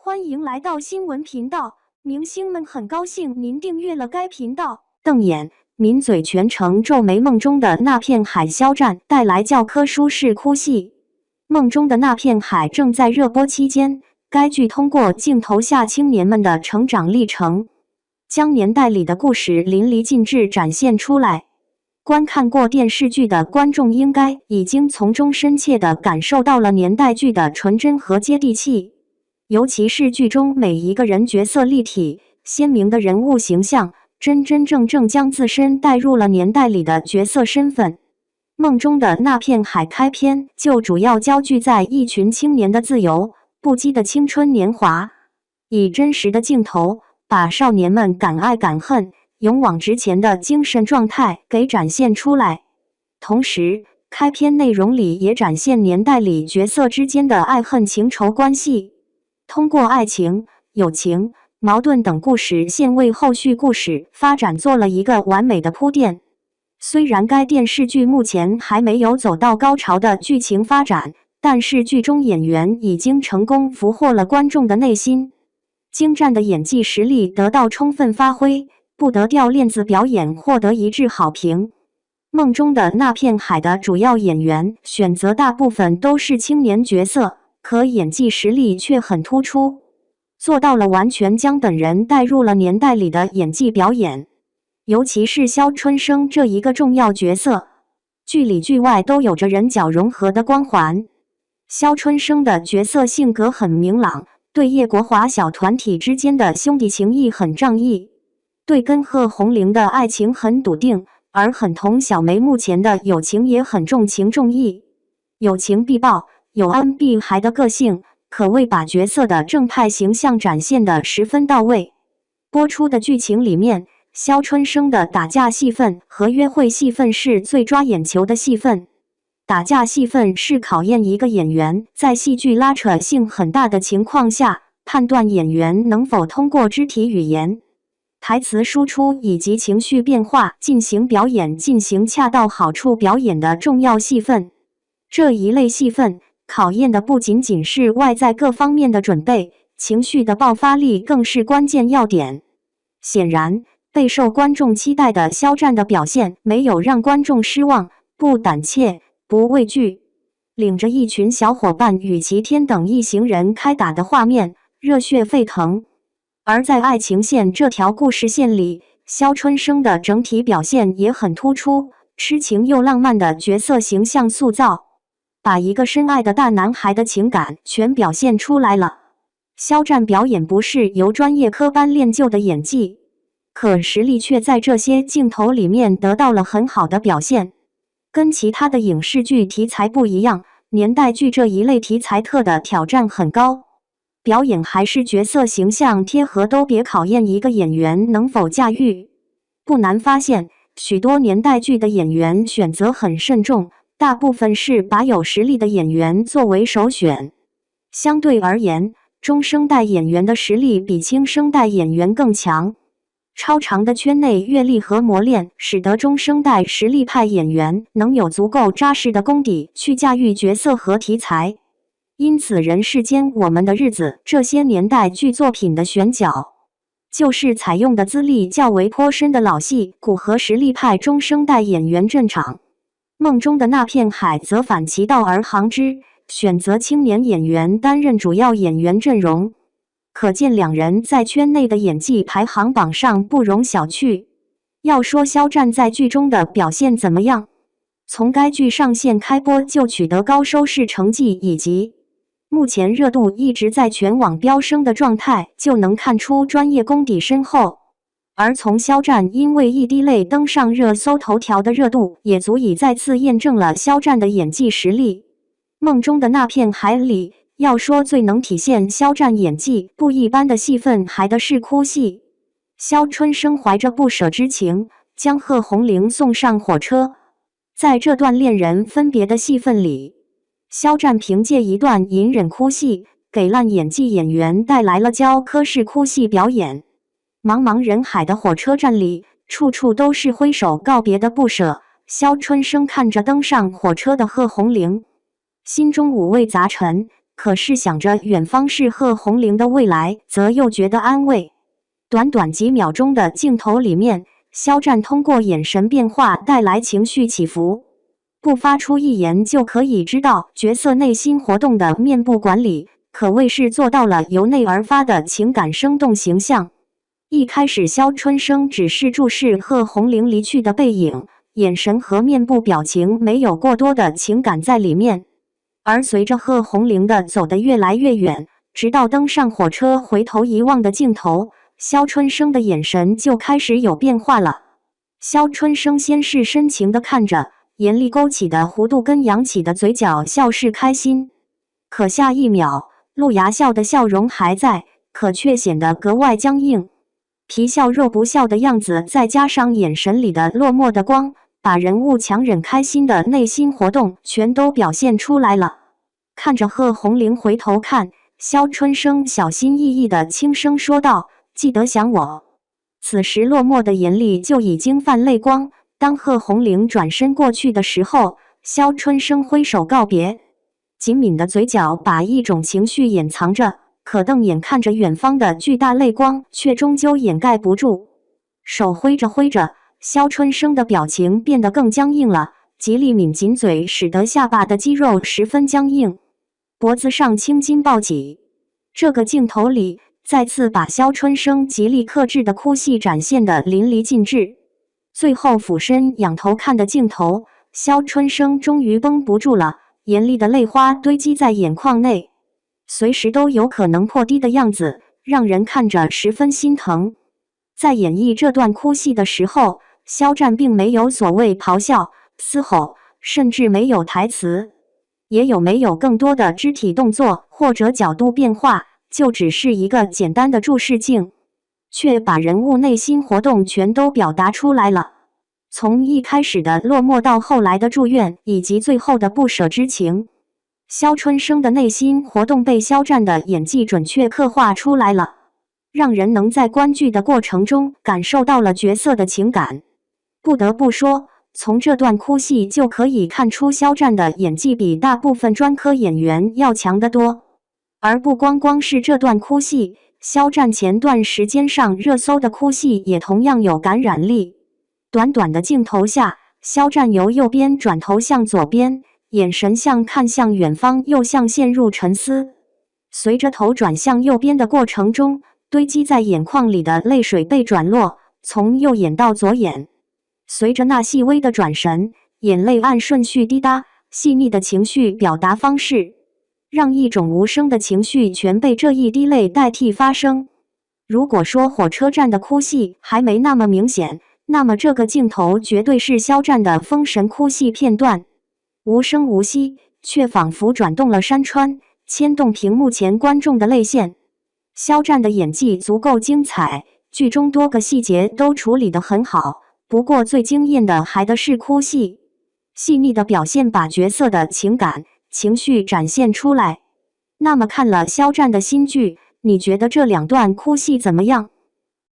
欢迎来到新闻频道，明星们很高兴您订阅了该频道。瞪眼，抿嘴，全程皱眉。梦中的那片海肖战带来教科书式哭戏。梦中的那片海正在热播期间，该剧通过镜头下青年们的成长历程，将年代里的故事淋漓尽致展现出来。观看过电视剧的观众应该已经从中深切地感受到了年代剧的纯真和接地气。尤其是剧中每一个人角色立体鲜明的人物形象，真真正正将自身带入了年代里的角色身份。梦中的那片海开篇就主要焦聚在一群青年的自由不羁的青春年华，以真实的镜头把少年们敢爱敢恨、勇往直前的精神状态给展现出来。同时，开篇内容里也展现年代里角色之间的爱恨情仇关系。通过爱情、友情、矛盾等故事线为后续故事发展做了一个完美的铺垫。虽然该电视剧目前还没有走到高潮的剧情发展，但是剧中演员已经成功俘获了观众的内心，精湛的演技实力得到充分发挥，不得掉链子表演获得一致好评。梦中的那片海的主要演员选择大部分都是青年角色，可演技实力却很突出，做到了完全将本人带入了年代里的演技表演。尤其是肖春生这一个重要角色，剧里剧外都有着人角融合的光环。肖春生的角色性格很明朗，对叶国华小团体之间的兄弟情谊很仗义，对跟贺红玲的爱情很笃定，而很同小梅目前的友情也很重情重义，有情必报，有恩必还的个性，可谓把角色的正派形象展现得十分到位。播出的剧情里面，肖春生的打架戏份和约会戏份是最抓眼球的戏份。打架戏份是考验一个演员在戏剧拉扯性很大的情况下，判断演员能否通过肢体语言、台词输出以及情绪变化进行表演，进行恰到好处表演的重要戏份。这一类戏份考验的不仅仅是外在各方面的准备，情绪的爆发力更是关键要点。显然，备受观众期待的肖战的表现没有让观众失望，不胆怯，不畏惧，领着一群小伙伴与齐天等一行人开打的画面，热血沸腾。而在爱情线这条故事线里，肖春生的整体表现也很突出，痴情又浪漫的角色形象塑造，把一个深爱的大男孩的情感全表现出来了。肖战表演不是由专业科班练就的演技，可实力却在这些镜头里面得到了很好的表现。跟其他的影视剧题材不一样，年代剧这一类题材特的挑战很高，表演还是角色形象贴合都别考验一个演员能否驾驭。不难发现，许多年代剧的演员选择很慎重，大部分是把有实力的演员作为首选。相对而言，中生代演员的实力比新生代演员更强。超长的圈内阅历和磨练，使得中生代实力派演员能有足够扎实的功底去驾驭角色和题材。因此，《人世间我们的日子》这些年代剧作品的选角，就是采用的资历较为颇深的老戏骨和实力派中生代演员镇场。梦中的那片海则反其道而行之，选择青年演员担任主要演员阵容，可见两人在圈内的演技排行榜上不容小觑。要说肖战在剧中的表现怎么样，从该剧上线开播就取得高收视成绩，以及目前热度一直在全网飙升的状态，就能看出专业功底深厚。而从肖战因为一滴泪登上热搜头条的热度，也足以再次验证了肖战的演技实力。梦中的那片海里，要说最能体现肖战演技不一般的戏份，还的是哭戏。肖春生怀着不舍之情，将贺红玲送上火车。在这段恋人分别的戏份里，肖战凭借一段隐忍哭戏，给烂演技演员带来了教科式哭戏表演。茫茫人海的火车站里，处处都是挥手告别的不舍。肖春生看着登上火车的贺红玲，心中五味杂陈，可是想着远方是贺红玲的未来，则又觉得安慰。短短几秒钟的镜头里面，肖战通过眼神变化带来情绪起伏，不发出一言就可以知道角色内心活动的面部管理，可谓是做到了由内而发的情感生动形象。一开始肖春生只是注视贺红玲离去的背影，眼神和面部表情没有过多的情感在里面。而随着贺红玲的走得越来越远，直到登上火车回头一望的镜头，肖春生的眼神就开始有变化了。肖春生先是深情地看着，眼里勾起的弧度跟扬起的嘴角笑是开心，可下一秒，露牙笑的笑容还在，可却显得格外僵硬。皮笑肉不笑的样子，再加上眼神里的落寞的光，把人物强忍开心的内心活动全都表现出来了。看着贺红玲回头看，肖春生小心翼翼地轻声说道：“记得想我。”此时落寞的眼里就已经泛泪光。当贺红玲转身过去的时候，肖春生挥手告别，紧抿的嘴角把一种情绪掩藏着，可瞪眼看着远方的巨大泪光，却终究掩盖不住。手挥着挥着，肖春生的表情变得更僵硬了，极力抿紧嘴，使得下巴的肌肉十分僵硬，脖子上青筋暴起。这个镜头里，再次把肖春生极力克制的哭戏展现得淋漓尽致。最后俯身仰头看的镜头，肖春生终于绷不住了，严厉的泪花堆积在眼眶内，随时都有可能破滴的样子，让人看着十分心疼。在演绎这段哭戏的时候，肖战并没有所谓咆哮、嘶吼，甚至没有台词，也没有更多的肢体动作或者角度变化，就只是一个简单的注视镜，却把人物内心活动全都表达出来了。从一开始的落寞到后来的祝愿，以及最后的不舍之情，肖春生的内心活动被肖战的演技准确刻画出来了，让人能在观剧的过程中感受到了角色的情感。不得不说，从这段哭戏就可以看出肖战的演技比大部分专科演员要强得多。而不光是这段哭戏，肖战前段时间上热搜的哭戏也同样有感染力。短短的镜头下，肖战由右边转头向左边，眼神像看向远方，又像陷入沉思。随着头转向右边的过程中，堆积在眼眶里的泪水被转落，从右眼到左眼。随着那细微的转神，眼泪按顺序滴答，细腻的情绪表达方式，让一种无声的情绪全被这一滴泪代替发声。如果说火车站的哭戏还没那么明显，那么这个镜头绝对是肖战的封神哭戏片段，无声无息，却仿佛转动了山川，牵动屏幕前观众的泪腺。肖战的演技足够精彩，剧中多个细节都处理得很好，不过最惊艳的还得是哭戏，细腻的表现把角色的情感、情绪展现出来。那么看了肖战的新剧，你觉得这两段哭戏怎么样？